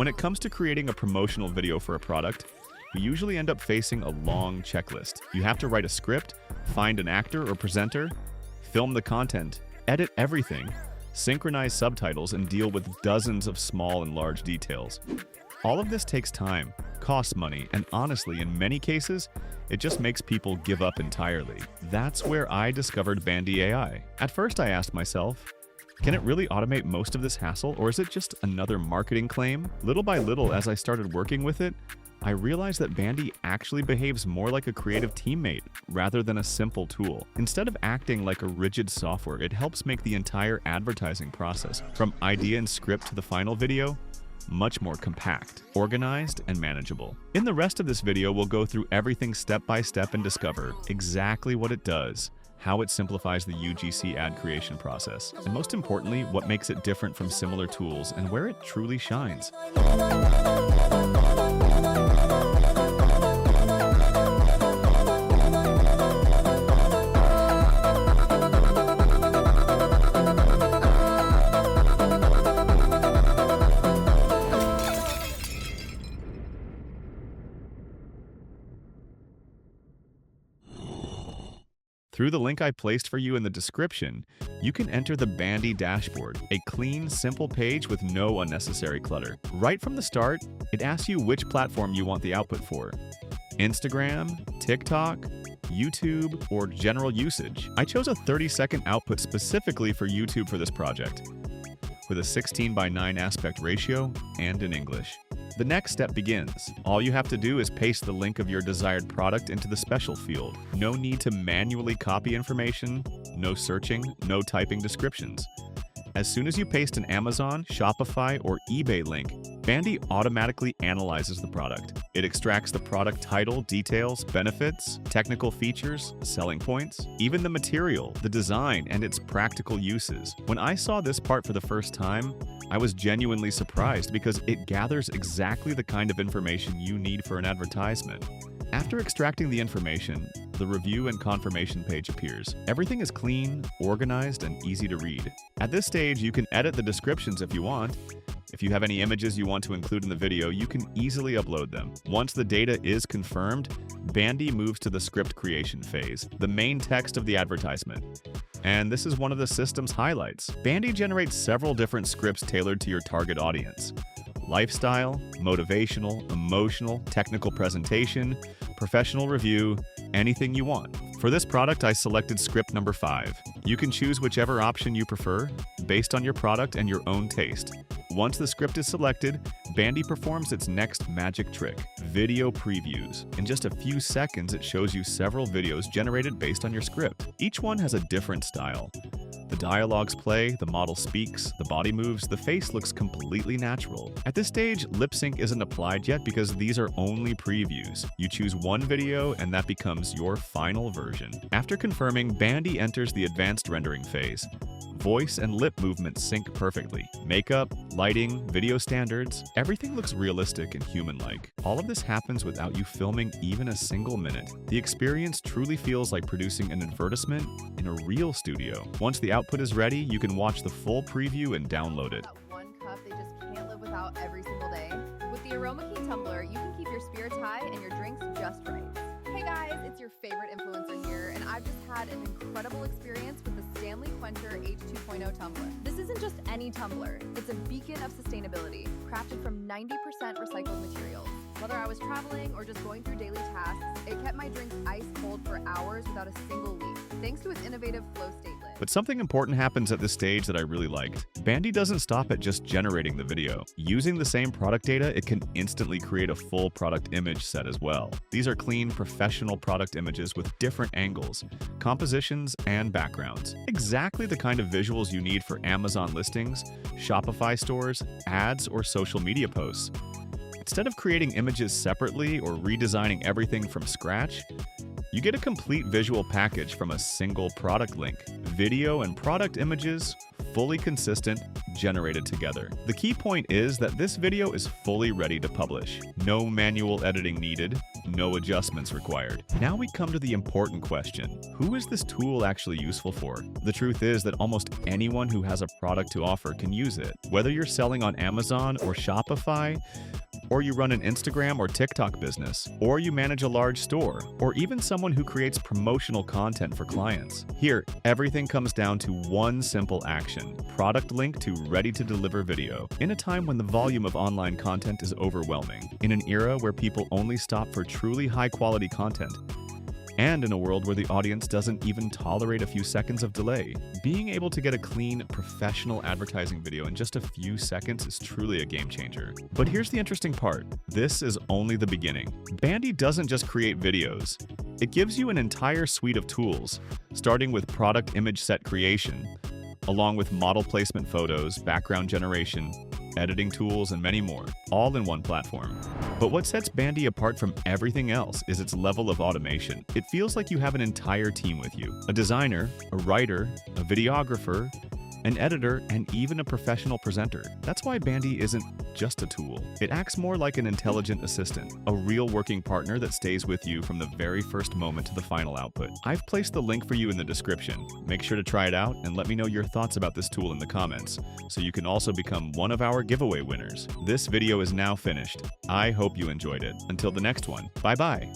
When it comes to creating a promotional video for a product, we usually end up facing a long checklist. You have to write a script, find an actor or presenter, film the content, edit everything, synchronize subtitles, and deal with dozens of small and large details. All of this takes time, costs money, and honestly, in many cases, it just makes people give up entirely. That's where I discovered Bandy AI. At first, I asked myself, can it really automate most of this hassle, or is it just another marketing claim? Little by little, as I started working with it, I realized that Bandy actually behaves more like a creative teammate rather than a simple tool. Instead of acting like a rigid software, it helps make the entire advertising process, from idea and script to the final video, much more compact, organized, and manageable. In the rest of this video, we'll go through everything step by step and discover exactly what it does, how it simplifies the UGC ad creation process, and most importantly, what makes it different from similar tools and where it truly shines. Through the link I placed for you in the description, you can enter the Bandy dashboard, a clean, simple page with no unnecessary clutter. Right from the start, it asks you which platform you want the output for: Instagram, TikTok, YouTube, or general usage. I chose a 30-second output specifically for YouTube for this project, with a 16:9 aspect ratio and in English. The next step begins. All you have to do is paste the link of your desired product into the special field. No need to manually copy information, no searching, no typing descriptions. As soon as you paste an Amazon, Shopify, or eBay link, Bandy automatically analyzes the product. It extracts the product title, details, benefits, technical features, selling points, even the material, the design, and its practical uses. When I saw this part for the first time, I was genuinely surprised because it gathers exactly the kind of information you need for an advertisement. After extracting the information, the review and confirmation page appears. Everything is clean, organized, and easy to read. At this stage, you can edit the descriptions if you want. If you have any images you want to include in the video, you can easily upload them. Once the data is confirmed, Bandy moves to the script creation phase, the main text of the advertisement. And this is one of the system's highlights. Bandy generates several different scripts tailored to your target audience: lifestyle, motivational, emotional, technical presentation, professional review, anything you want. For this product, I selected script number 5. You can choose whichever option you prefer, based on your product and your own taste. Once the script is selected, Bandy performs its next magic trick: video previews. In just a few seconds, it shows you several videos generated based on your script. Each one has a different style. The dialogues play, the model speaks, the body moves, the face looks completely natural. At this stage, lip sync isn't applied yet because these are only previews. You choose one video and that becomes your final version. After confirming, Bandy enters the advanced rendering phase. Voice and lip movements sync perfectly. Makeup, lighting, video standards, everything looks realistic and human-like. All of this happens without you filming even a single minute. The experience truly feels like producing an advertisement in a real studio. Once the output is ready, you can watch the full preview and download it. That one cup they just can't live without every single day. With the Aroma Key tumbler, you can keep your spirits high and your drinks just right. Hey guys, it's your favorite influencer here, and I've just had an incredible experience with the Stanley Quencher H2.0 tumbler. This isn't just any tumbler, it's a beacon of sustainability, crafted from 90% recycled materials. Whether I was traveling or just going through daily tasks, it kept my drinks ice cold for hours without a single leak, thanks to its innovative flow state lid. But something important happens at this stage that I really liked. Bandy doesn't stop at just generating the video. Using the same product data, it can instantly create a full product image set as well. These are clean, professional product images with different angles, compositions, and backgrounds. Exactly the kind of visuals you need for Amazon listings, Shopify stores, ads, or social media posts. Instead of creating images separately or redesigning everything from scratch, You get a complete visual package from a single product link, video and product images, fully consistent, generated together. The key point is that this video is fully ready to publish. No manual editing needed, no adjustments required. Now we come to the important question: who is this tool actually useful for? The truth is that almost anyone who has a product to offer can use it. Whether you're selling on Amazon or Shopify, or you run an Instagram or TikTok business, or you manage a large store, or even someone who creates promotional content for clients. Here, everything comes down to one simple action: product link to ready-to-deliver video. In a time when the volume of online content is overwhelming, in an era where people only stop for truly high-quality content, and in a world where the audience doesn't even tolerate a few seconds of delay, being able to get a clean, professional advertising video in just a few seconds is truly a game changer. But here's the interesting part: this is only the beginning. Bandy doesn't just create videos. It gives you an entire suite of tools, starting with product image set creation, along with model placement photos, background generation, editing tools, and many more, all in one platform. But what sets Bandy apart from everything else is its level of automation. It feels like you have an entire team with you: a designer, a writer, a videographer, an editor, and even a professional presenter. That's why Bandy isn't just a tool. It acts more like an intelligent assistant, a real working partner that stays with you from the very first moment to the final output. I've placed the link for you in the description. Make sure to try it out and let me know your thoughts about this tool in the comments, so you can also become one of our giveaway winners. This video is now finished. I hope you enjoyed it. Until the next one, bye-bye.